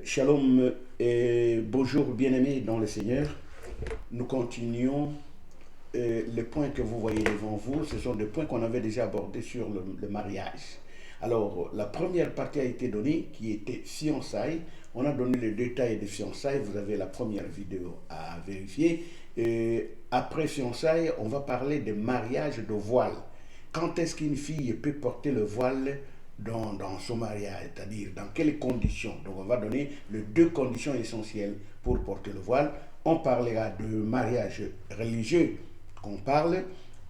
Shalom et bonjour bien-aimés dans le Seigneur. Nous continuons les points que vous voyez devant vous. Ce sont des points qu'on avait déjà abordés sur le mariage. Alors, la première partie a été donnée qui était fiançailles. On a donné les détails des fiançailles. Vous avez la première vidéo à vérifier. Après fiançailles, on va parler de mariage de voile. Quand est-ce qu'une fille peut porter le voile dans son mariage, c'est-à-dire dans quelles conditions. Donc on va donner les deux conditions essentielles pour porter le voile. On parlera de mariage religieux qu'on parle,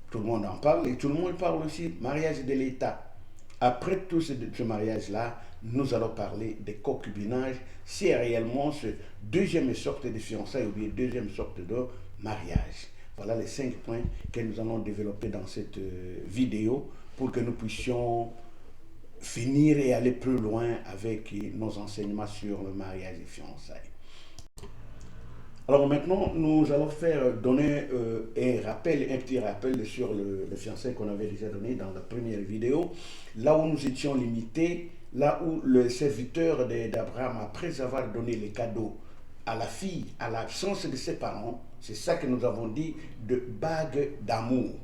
tout le monde en parle, et tout le monde parle aussi mariage de l'État. Après tout ce mariage-là, nous allons parler des concubinages, c'est réellement ce deuxième sorte de fiançailles ou bien deuxième sorte de mariage. Voilà les 5 points que nous allons développer dans cette vidéo pour que nous puissions finir et aller plus loin avec nos enseignements sur le mariage et fiançailles. Alors maintenant, nous allons donner un petit rappel sur le fiançailles qu'on avait déjà donné dans la première vidéo, là où nous étions limités, là où le serviteur d'Abraham, après avoir donné les cadeaux à la fille, à l'absence de ses parents, c'est ça que nous avons dit, de bague d'amour.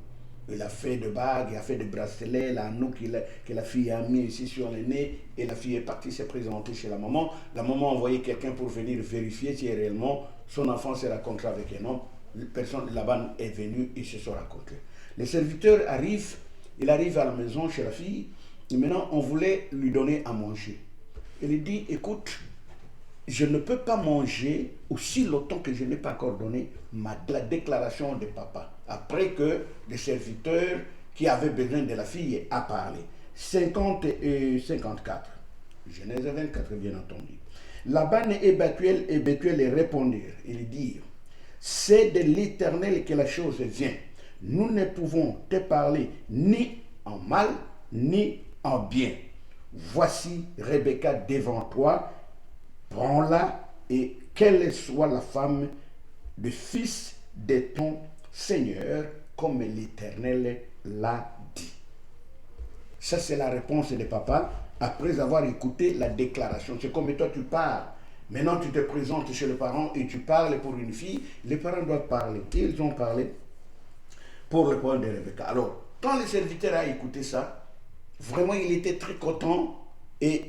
Il a fait de bagues, il a fait de bracelets, l'anneau que la fille a mis ici sur le nez, et la fille est partie se présenter chez la maman. La maman a envoyé quelqu'un pour venir vérifier si réellement son enfant s'est rencontré avec un homme. Personne là-bas est venu, ils se sont rencontrés. Le serviteur arrive, il arrive à la maison chez la fille, et maintenant on voulait lui donner à manger. Il lui dit, écoute, je ne peux pas manger aussi longtemps que je n'ai pas encore donné la déclaration de papa. Après que le serviteur qui avait besoin de la fille a parlé. 50 et 54. Genèse 24, bien entendu. Laban et Bethuel répondirent. Ils dirent, c'est de l'Éternel que la chose vient. Nous ne pouvons te parler ni en mal, ni en bien. Voici Rebecca devant toi. Prends-la et qu'elle soit la femme du fils de ton Seigneur, comme l'Éternel l'a dit. Ça, c'est la réponse de papa après avoir écouté la déclaration. C'est comme toi, tu parles. Maintenant, tu te présentes chez le parent et tu parles pour une fille. Les parents doivent parler. Ils ont parlé pour le point de Rebecca. Alors, quand le serviteur a écouté ça, vraiment, il était très content et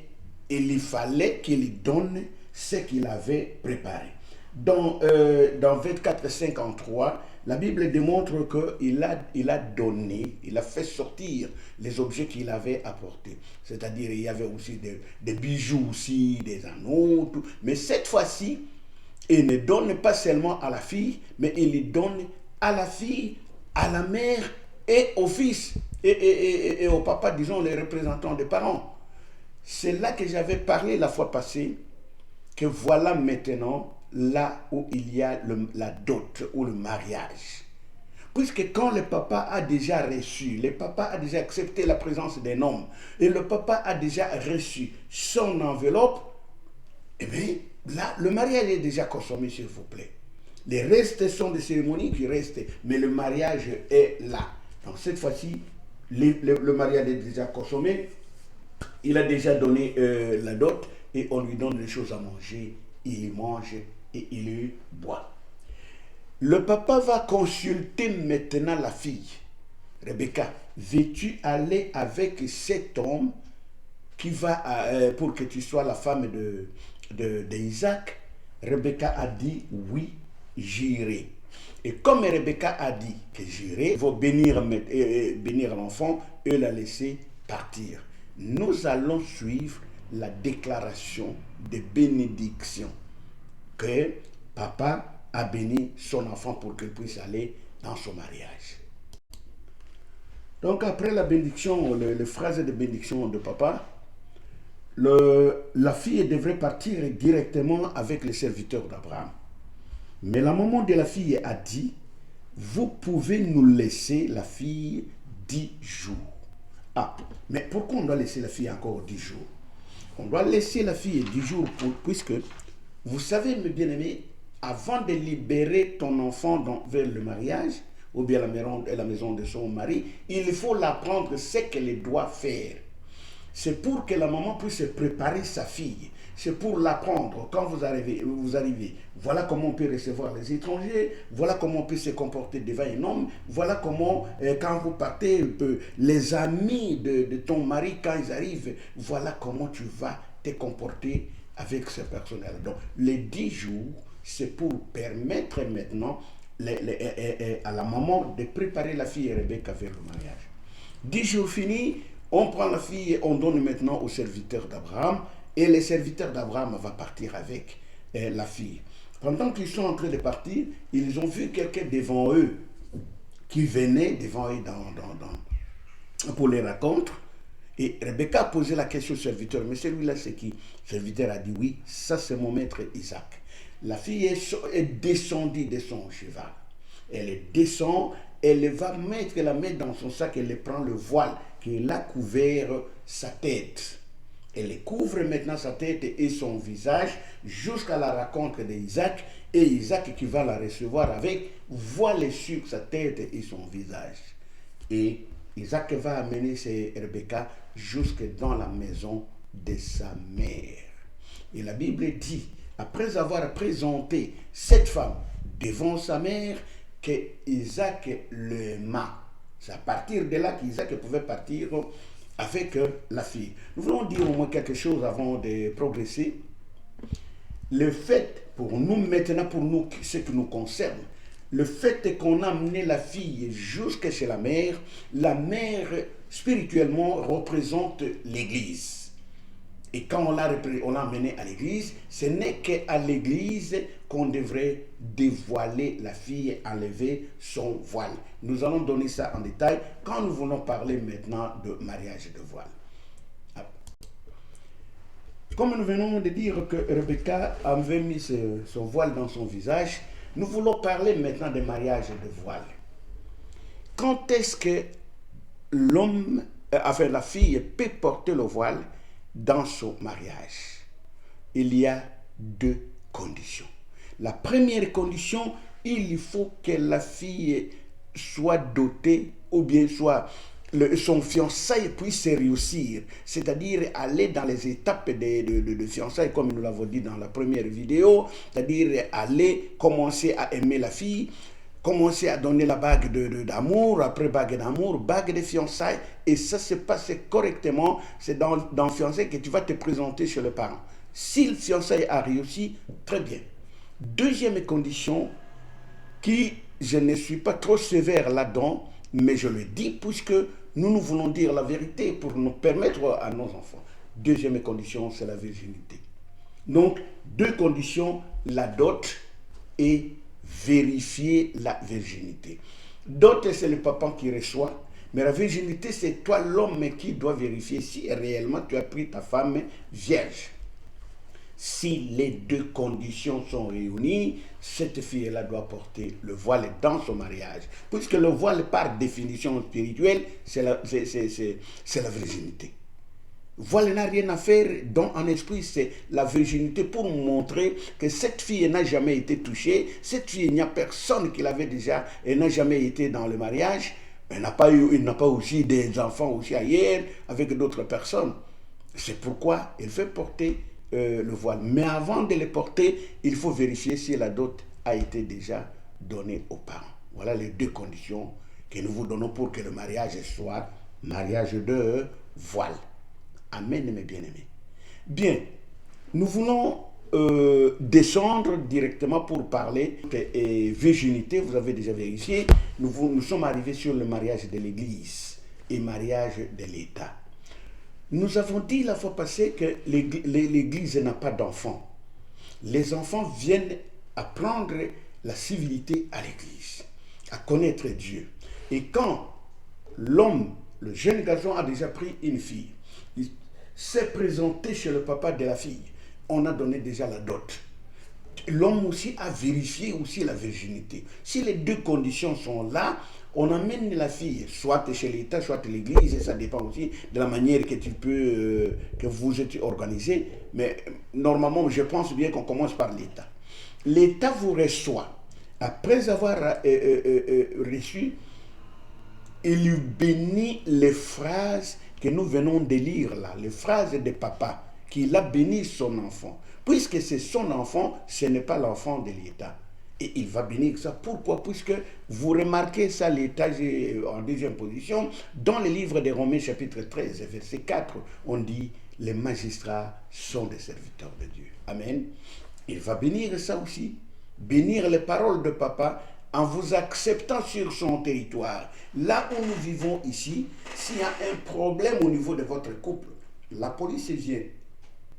il fallait qu'il donne ce qu'il avait préparé. Dans 24-53, la Bible démontre qu'il a donné, il a fait sortir les objets qu'il avait apportés. C'est-à-dire, il y avait aussi des bijoux, aussi, des anneaux, tout. Mais cette fois-ci, il ne donne pas seulement à la fille, mais il donne à la fille, à la mère et au fils, et au papa, disons, les représentants des parents. C'est là que j'avais parlé la fois passée, que voilà maintenant là où il y a la dot ou le mariage. Puisque quand le papa a déjà reçu, le papa a déjà accepté la présence d'un homme, et le papa a déjà reçu son enveloppe, eh bien, là, le mariage est déjà consommé, s'il vous plaît. Les restes sont des cérémonies qui restent, mais le mariage est là. Donc cette fois-ci, le mariage est déjà consommé, il a déjà donné la dot, et on lui donne des choses à manger, il y mange et il y boit. Le papa va consulter maintenant la fille. Rebecca, veux-tu aller avec cet homme qui va pour que tu sois la femme d'Isaac? Rebecca a dit oui, j'irai. Et comme Rebecca a dit que j'irai, il faut bénir l'enfant et la laisser partir. Nous allons suivre la déclaration de bénédiction que papa a béni son enfant pour qu'il puisse aller dans son mariage. Donc après la bénédiction, les phrases de bénédiction de papa, la fille devrait partir directement avec les serviteurs d'Abraham. Mais la maman de la fille a dit, vous pouvez nous laisser la fille 10 jours. Ah, mais pourquoi on doit laisser la fille encore 10 jours? On doit laisser la fille 10 jours puisque, vous savez, mes bien-aimés, avant de libérer ton enfant vers le mariage, ou bien la maison de son mari, il faut l'apprendre ce qu'elle doit faire. C'est pour que la maman puisse préparer sa fille. c'est pour l'apprendre. Quand vous arrivez, voilà comment on peut recevoir les étrangers, voilà comment on peut se comporter devant un homme, voilà comment, quand vous partez, les amis de ton mari, quand ils arrivent, voilà comment tu vas te comporter avec ces personnes-là. Donc, les 10 jours, c'est pour permettre maintenant à la maman de préparer la fille Rebecca vers le mariage. 10 jours finis, on prend la fille et on donne maintenant au serviteur d'Abraham, et le serviteur d'Abraham va partir avec la fille. Pendant qu'ils sont en train de partir, ils ont vu quelqu'un devant eux qui venait devant eux pour les raconter. Et Rebecca a posé la question au serviteur, mais celui-là c'est qui? Le serviteur a dit oui, ça c'est mon maître Isaac. La fille est descendue de son cheval. Elle descend, elle va mettre la main dans son sac, elle prend le voile qui a couvert sa tête. Elle couvre maintenant sa tête et son visage jusqu'à la rencontre d'Isaac, et Isaac qui va la recevoir avec voile sur sa tête et son visage. Et Isaac va amener Rebecca jusque dans la maison de sa mère. Et la Bible dit, après avoir présenté cette femme devant sa mère, que Isaac l'aima. C'est à partir de là qu'Isaac pouvait partir avec la fille. Nous voulons dire au moins quelque chose avant de progresser. Le fait, pour nous maintenant, pour nous, ce qui nous concerne, le fait qu'on a amené la fille jusque chez la mère spirituellement représente l'Église. Et quand on l'a amené à l'église, ce n'est qu'à l'église qu'on devrait dévoiler la fille, enlever son voile. Nous allons donner ça en détail quand nous voulons parler maintenant de mariage de voile. Comme nous venons de dire que Rebecca avait mis son voile dans son visage, nous voulons parler maintenant de mariage de voile. Quand est-ce que la fille peut porter le voile dans son mariage? Il y a 2 conditions. La première condition, il faut que la fille soit dotée, ou bien son fiançailles puisse réussir, c'est-à-dire aller dans les étapes de fiançailles, comme nous l'avons dit dans la première vidéo, c'est-à-dire aller commencer à aimer la fille, commencer à donner la bague d'amour, après bague d'amour, bague de fiançailles, et ça se passe correctement. C'est dans fiançailles que tu vas te présenter chez le parent. Si le fiançailles a réussi, très bien. Deuxième condition, qui je ne suis pas trop sévère là-dedans, mais je le dis puisque nous voulons dire la vérité pour nous permettre à nos enfants. Deuxième condition, c'est la virginité. Donc, 2 conditions, la dot et vérifier la virginité. Dot, c'est le papa qui reçoit, mais la virginité, c'est toi l'homme qui doit vérifier si réellement tu as pris ta femme vierge. Si les 2 conditions sont réunies, cette fille-là doit porter le voile dans son mariage. Puisque le voile, par définition spirituelle, c'est la virginité. Voile n'a rien à faire en esprit, c'est la virginité pour montrer que cette fille n'a jamais été touchée, cette fille, il n'y a personne qui l'avait déjà, elle n'a jamais été dans le mariage, il n'a pas aussi des enfants aussi ailleurs avec d'autres personnes. C'est pourquoi il fait porter le voile. Mais avant de le porter, il faut vérifier si la dot a été déjà donnée aux parents. Voilà les 2 conditions que nous vous donnons pour que le mariage soit mariage de voile. Amen, mes bien-aimés. Bien, nous voulons descendre directement pour parler de virginité. Vous avez déjà vérifié. Nous sommes arrivés sur le mariage de l'Église et mariage de l'État. Nous avons dit la fois passée que l'Église n'a pas d'enfants. Les enfants viennent apprendre la civilité à l'Église, à connaître Dieu. Et quand l'homme, le jeune garçon a déjà pris une fille, il s'est présenté chez le papa de la fille, on a donné déjà la dot. L'homme aussi a vérifié aussi la virginité. Si les 2 conditions sont là, on amène la fille, soit chez l'État, soit à l'Église, et ça dépend aussi de la manière que que vous êtes organisé. Mais normalement, je pense bien qu'on commence par l'État. L'État vous reçoit. Après avoir reçu, il lui bénit les phrases que nous venons de lire là, les phrases de papa qu'il a béni son enfant. Puisque c'est son enfant, ce n'est pas l'enfant de l'État. Et il va bénir ça. Pourquoi? Puisque vous remarquez ça, l'État en deuxième position, dans le livre des Romains chapitre 13, verset 4, on dit, les magistrats sont des serviteurs de Dieu. Amen. Il va bénir ça aussi. Bénir les paroles de papa en vous acceptant sur son territoire. Là où nous vivons ici, s'il y a un problème au niveau de votre couple, la police vient.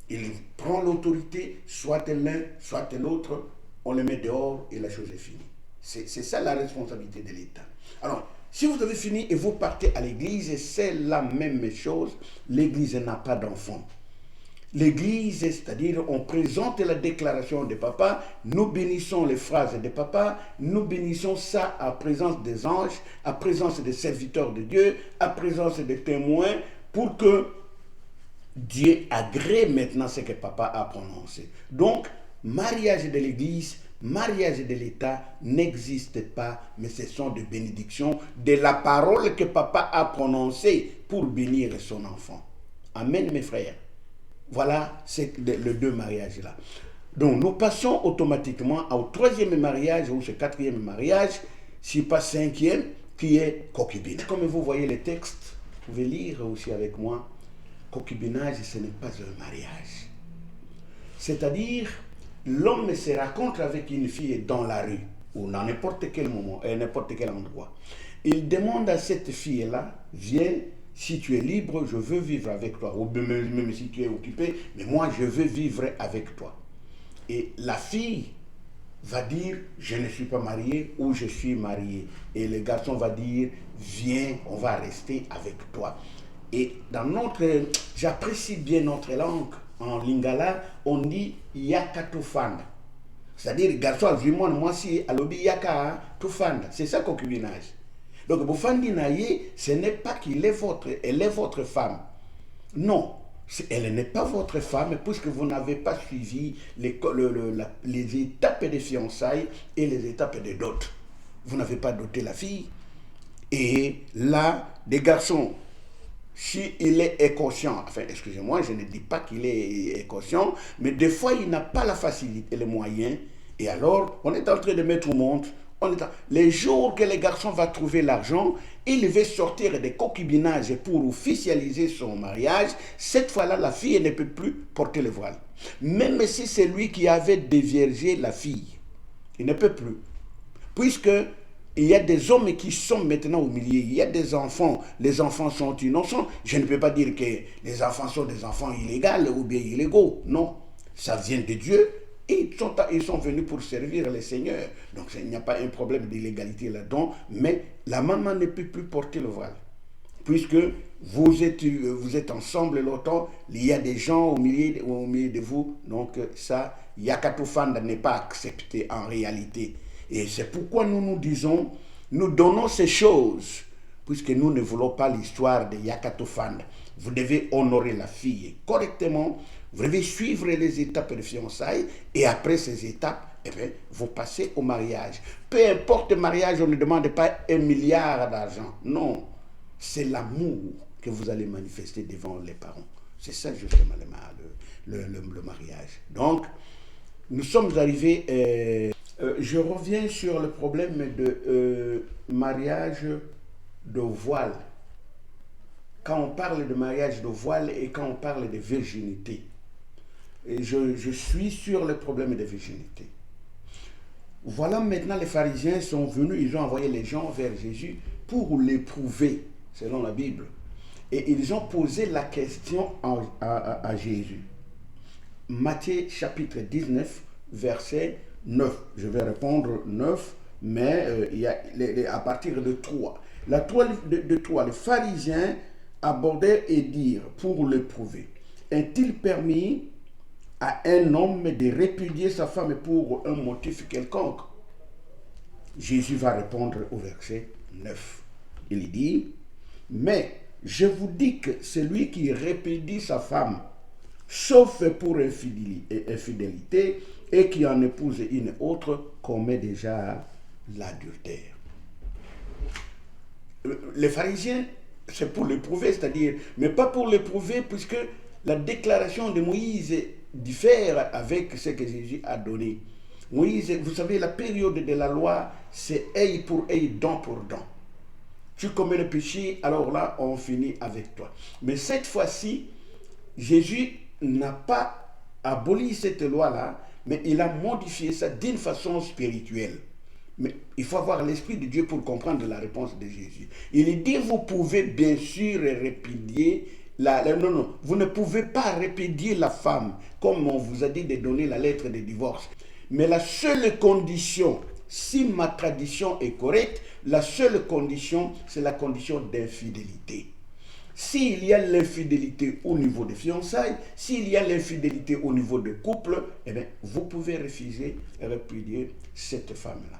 Il prend l'autorité, soit l'un, soit l'autre, on le met dehors et la chose est finie. C'est ça la responsabilité de l'État. Alors, si vous avez fini et vous partez à l'église, c'est la même chose. L'église n'a pas d'enfants. L'église, c'est-à-dire on présente la déclaration de papa, nous bénissons les phrases de papa, nous bénissons ça à présence des anges, à présence des serviteurs de Dieu, à présence des témoins, pour que Dieu agrée maintenant ce que papa a prononcé. Donc, mariage de l'église, mariage de l'État n'existe pas, mais ce sont des bénédictions de la parole que papa a prononcée pour bénir son enfant. Amen, mes frères. Voilà, c'est les deux mariages-là. Donc, nous passons automatiquement au troisième mariage ou ce quatrième mariage, si pas cinquième, qui est concubine. Comme vous voyez les textes, vous pouvez lire aussi avec moi. Concubinage, ce n'est pas un mariage. C'est-à-dire, l'homme se rencontre avec une fille dans la rue, ou dans n'importe quel moment, à n'importe quel endroit. Il demande à cette fille-là, viens, si tu es libre, je veux vivre avec toi. Ou même si tu es occupé, mais moi, je veux vivre avec toi. Et la fille va dire, je ne suis pas marié ou je suis marié. Et le garçon va dire, viens, on va rester avec toi. Et dans notre, j'apprécie bien notre langue, en lingala, on dit yakatufanda. C'est-à-dire, garçon, moi si, alobi yaka tufanda. C'est ça concubinage. Donc, Bofandi Naye, ce n'est pas elle est votre femme. Non, elle n'est pas votre femme, puisque vous n'avez pas suivi les étapes des fiançailles et les étapes des dot. Vous n'avez pas doté la fille. Et là, des garçons, si il est conscient, enfin, excusez-moi, je ne dis pas qu'il est conscient, mais des fois, il n'a pas la facilité, les moyens. Et alors, on est en train de mettre au monde. Les jours que le garçon va trouver l'argent, il va sortir des concubinages pour officialiser son mariage. Cette fois-là, la fille ne peut plus porter le voile. Même si c'est lui qui avait déviergé la fille, il ne peut plus. Puisque il y a des hommes qui sont maintenant au milieu, il y a des enfants, les enfants sont innocents. Je ne peux pas dire que les enfants sont des enfants illégaux ou bien illégaux. Non, ça vient de Dieu. Ils sont venus pour servir le Seigneur. Donc il n'y a pas un problème d'illégalité là-dedans, mais la maman ne peut plus porter le voile. Puisque vous êtes ensemble longtemps, il y a des gens au milieu de vous, donc ça, Yakatufanda n'est pas accepté en réalité. Et c'est pourquoi nous disons, nous donnons ces choses, puisque nous ne voulons pas l'histoire de Yakatufanda. Vous devez honorer la fille correctement. Vous devez suivre les étapes de fiançailles et après ces étapes, eh bien, vous passez au mariage. Peu importe le mariage, on ne demande pas 1 milliard d'argent. Non, c'est l'amour que vous allez manifester devant les parents. C'est ça justement le mariage. Donc, nous sommes arrivés... je reviens sur le problème de mariage de voile. Quand on parle de mariage de voile et quand on parle de virginité, et je suis sur le problème de virginité. Voilà, maintenant les pharisiens sont venus, ils ont envoyé les gens vers Jésus pour l'éprouver, selon la Bible. Et ils ont posé la question à Jésus. Matthieu chapitre 19, verset 9. Je vais répondre 9, mais il y a à partir de 3. La 3 de 3, les pharisiens abordaient et dirent pour l'éprouver. Est-il permis à un homme de répudier sa femme pour un motif quelconque? Jésus va répondre au verset 9. Il dit, mais je vous dis que celui qui répudie sa femme, sauf pour infidélité, et qui en épouse une autre, commet déjà l'adultère. Les pharisiens, c'est pour l'éprouver, c'est-à-dire, mais pas pour l'éprouver, puisque la déclaration de Moïse diffère avec ce que Jésus a donné. Moïse, vous savez, la période de la loi, c'est œil pour œil, dent pour dent. Tu commets le péché, alors là, on finit avec toi. Mais cette fois-ci, Jésus n'a pas aboli cette loi-là, mais il a modifié ça d'une façon spirituelle. Mais il faut avoir l'Esprit de Dieu pour comprendre la réponse de Jésus. Il dit, vous pouvez bien sûr répudier non, vous ne pouvez pas répudier la femme, comme on vous a dit de donner la lettre de divorce. Mais la seule condition, si ma tradition est correcte, la seule condition, c'est la condition d'infidélité. S'il y a l'infidélité au niveau des fiançailles, s'il y a l'infidélité au niveau de couple, eh bien, vous pouvez refuser et répudier cette femme-là.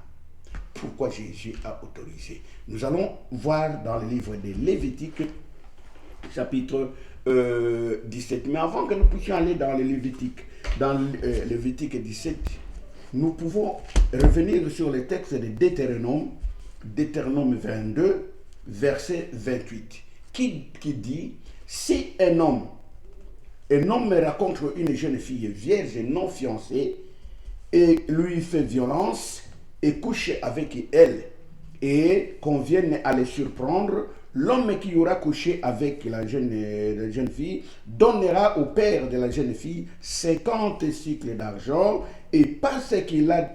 Pourquoi Jésus a autorisé? Nous allons voir dans le livre des Lévitiques, chapitre 17. Mais avant que nous puissions aller dans le Lévitique, dans Lévitique 17, nous pouvons revenir sur le texte de Deutéronome 22, verset 28, qui dit, si un homme me rencontre une jeune fille vierge non fiancée et lui fait violence et couche avec elle et qu'on vienne à les surprendre, l'homme qui aura couché avec la jeune fille donnera au père de la jeune fille 50 cycles d'argent et parce qu'il l'a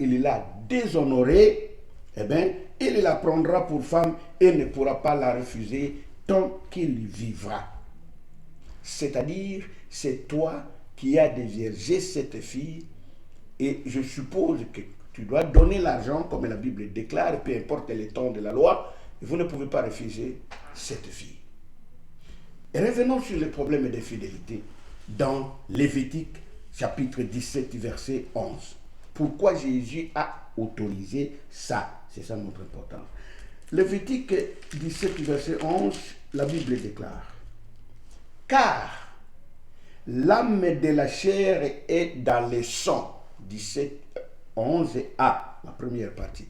déshonorée, eh bien, il la prendra pour femme et ne pourra pas la refuser tant qu'il vivra. C'est-à-dire, c'est toi qui as déviergé cette fille et je suppose que tu dois donner l'argent comme la Bible déclare, peu importe le temps de la loi, vous ne pouvez pas refuser cette fille. Et revenons sur le problème d'infidélité dans Lévitique chapitre 17 verset 11. Pourquoi Jésus a autorisé ça? C'est ça notre importance. Lévitique 17 verset 11, la Bible déclare, car l'âme de la chair est dans le sang. 17, 11a, la première partie.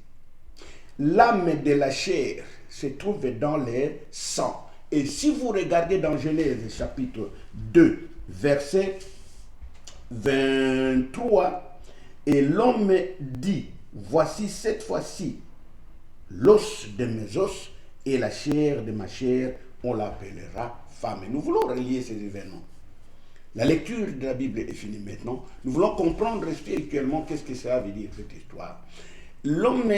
L'âme de la chair se trouve dans le sang. Et si vous regardez dans Genèse chapitre 2, verset 23, et l'homme dit, voici cette fois-ci l'os de mes os et la chair de ma chair, on l'appellera femme. Et nous voulons relier ces événements. La lecture de la Bible est finie maintenant. Nous voulons comprendre spirituellement qu'est-ce que ça veut dire cette histoire. L'homme,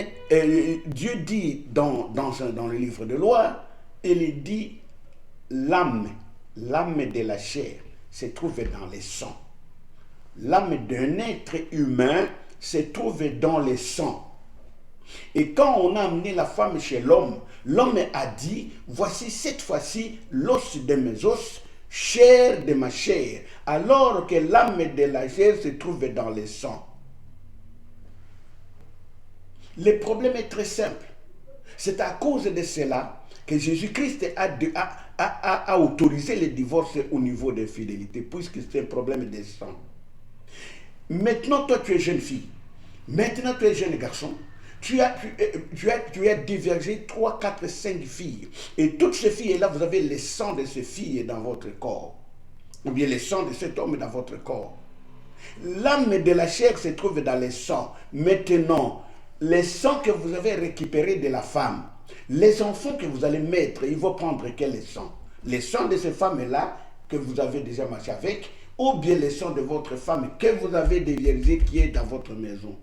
Dieu dit dans le livre de loi, il dit l'âme de la chair se trouve dans le sang. L'âme d'un être humain se trouve dans le sang. Et quand on a amené la femme chez l'homme, l'homme a dit, voici cette fois-ci l'os de mes os, chair de ma chair, alors que l'âme de la chair se trouve dans le sang. Le problème est très simple. C'est à cause de cela que Jésus-Christ a autorisé le divorce au niveau des fidélités, puisque c'est un problème de sang. Maintenant, toi, tu es jeune fille. Maintenant, tu es jeune garçon. Tu as divergé 3, 4, 5 filles. Et toutes ces filles-là, vous avez le sang de ces filles dans votre corps. Ou bien le sang de cet homme dans votre corps. L'âme de la chair se trouve dans le sang. Maintenant, le sang que vous avez récupéré de la femme, les enfants que vous allez mettre, ils vont prendre quel sang? Le sang de ces femmes-là que vous avez déjà marché avec, ou bien le sang de votre femme que vous avez déviergé qui est dans votre maison.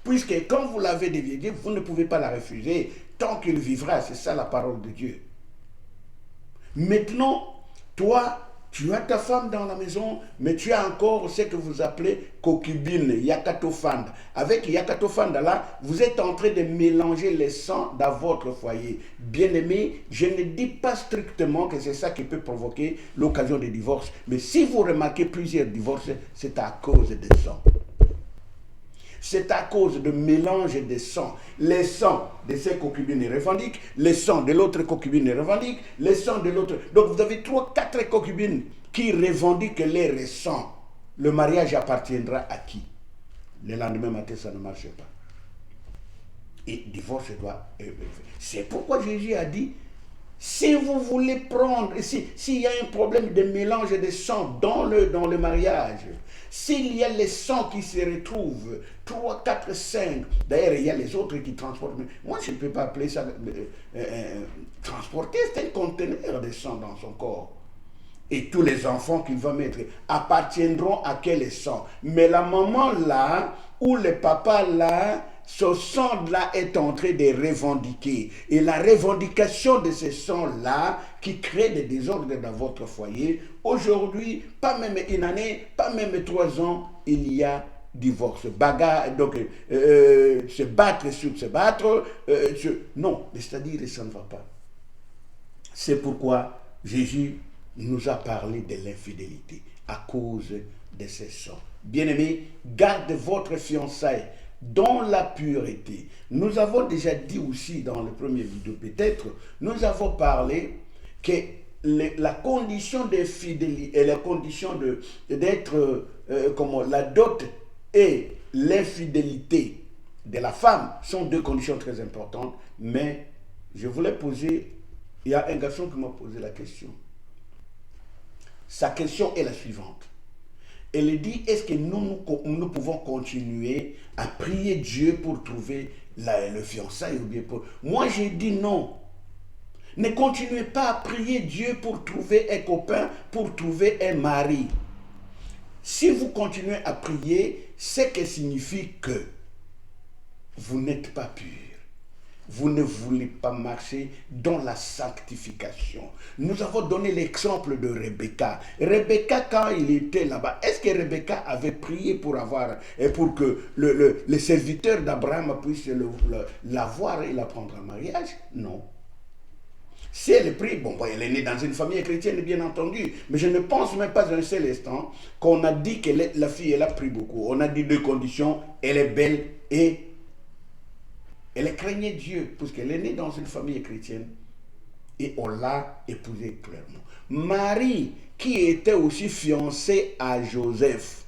Puisque quand vous l'avez déviergé, vous ne pouvez pas la refuser tant qu'il vivra. C'est ça la parole de Dieu. Maintenant, toi, tu as ta femme dans la maison, mais tu as encore ce que vous appelez concubine, yakatofanda. Avec yakatofanda là, vous êtes en train de mélanger les sangs dans votre foyer. Bien-aimé, je ne dis pas strictement que c'est ça qui peut provoquer l'occasion de divorce. Mais si vous remarquez plusieurs divorces, c'est à cause des sangs. C'est à cause de mélange de sang. Les sangs de ces concubines revendiquent, les sangs de l'autre concubine revendiquent, les sangs de l'autre. Donc vous avez 3, 4 concubines qui revendiquent leur sang. Le mariage appartiendra à qui? Le lendemain matin, ça ne marche pas. Et divorce doit... C'est pourquoi Jésus a dit, Si vous voulez prendre, s'il y a un problème de mélange de sang dans le mariage, s'il y a les sangs qui se retrouvent, 3, 4, 5, d'ailleurs il y a les autres qui transportent, moi je ne peux pas appeler ça transporter, c'est un conteneur de sang dans son corps. Et tous les enfants qu'il va mettre appartiendront à quel sang. Mais la maman là, ou le papa là, ce sang-là est en train de revendiquer. Et la revendication de ce sang-là, qui crée des désordres dans votre foyer, aujourd'hui, pas même une année, pas même 3 ans, il y a divorce, bagarre, donc se battre sur se battre, non, c'est-à-dire ça ne va pas. C'est pourquoi Jésus nous a parlé de l'infidélité à cause de ces sangs. Bien-aimés, garde votre fiançailles dans la pureté. Nous avons déjà dit aussi dans le premier vidéo peut-être, nous avons parlé que la condition de fidélité et la condition d'être, la dot et l'infidélité de la femme sont 2 conditions très importantes, mais je voulais poser, il y a un garçon qui m'a posé la question. Sa question est la suivante. Elle dit, est-ce que nous pouvons continuer à prier Dieu pour trouver le fiançailles ou bien pour... Moi, j'ai dit non. Ne continuez pas à prier Dieu pour trouver un copain, pour trouver un mari. Si vous continuez à prier, c'est que signifie que vous n'êtes pas pur. Vous ne voulez pas marcher dans la sanctification. Nous avons donné l'exemple de Rebecca. Rebecca, quand il était là-bas, est-ce que Rebecca avait prié pour que le serviteur d'Abraham puisse l'avoir et la prendre en mariage? Non. Si elle prie, bon, elle est née dans une famille chrétienne, bien entendu, mais je ne pense même pas un seul instant qu'on a dit que la fille, elle a pris beaucoup. On a dit 2 conditions, elle est belle et elle craignait Dieu, puisqu'elle est née dans une famille chrétienne et on l'a épousée clairement. Marie, qui était aussi fiancée à Joseph.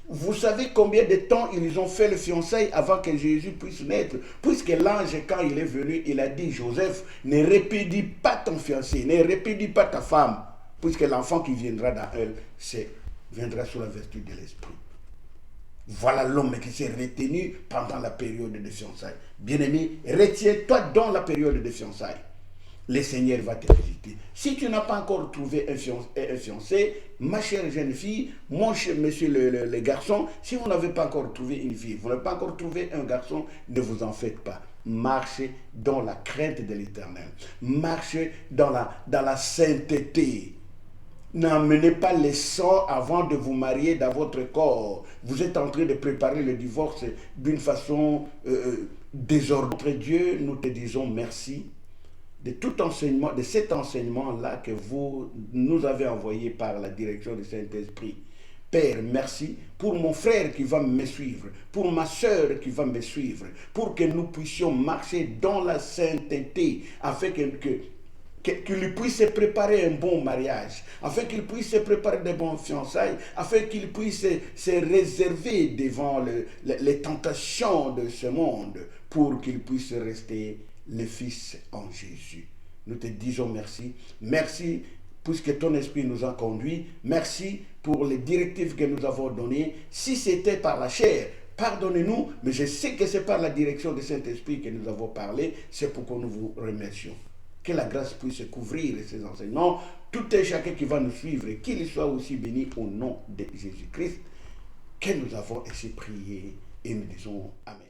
Vous savez combien de temps ils ont fait le fiançailles avant que Jésus puisse naître? Puisque l'ange, quand il est venu, il a dit, Joseph, ne répudie pas ton fiancé, ne répudie pas ta femme, puisque l'enfant qui viendra dans elle, viendra sous la vertu de l'esprit. Voilà l'homme qui s'est retenu pendant la période de fiançailles. Bien-aimé, retiens-toi dans la période de fiançailles. Le Seigneur va te visiter. Si tu n'as pas encore trouvé un fiancé, ma chère jeune fille, mon cher monsieur le garçon, si vous n'avez pas encore trouvé une fille, vous n'avez pas encore trouvé un garçon, ne vous en faites pas. Marchez dans la crainte de l'Éternel. Marchez dans la sainteté. N'emmenez pas les sangs avant de vous marier dans votre corps. Vous êtes en train de préparer le divorce d'une façon désordonnée. Dieu, nous te disons merci de tout enseignement, de cet enseignement-là que vous nous avez envoyé par la direction du Saint-Esprit. Père, merci pour mon frère qui va me suivre, pour ma soeur qui va me suivre, pour que nous puissions marcher dans la sainteté, afin qu'il puisse se préparer un bon mariage, afin qu'il puisse se préparer de bons fiançailles, afin qu'il puisse se réserver devant les tentations de ce monde, pour qu'il puisse rester le Fils en Jésus. Nous te disons merci. Merci puisque ton esprit nous a conduits. Merci pour les directives que nous avons données. Si c'était par la chair, pardonnez-nous, mais je sais que c'est par la direction du Saint-Esprit que nous avons parlé. C'est pourquoi nous vous remercions. Que la grâce puisse couvrir ces enseignements. Tout et chacun qui va nous suivre, qu'il soit aussi béni au nom de Jésus-Christ, que nous avons ainsi prié et nous disons Amen.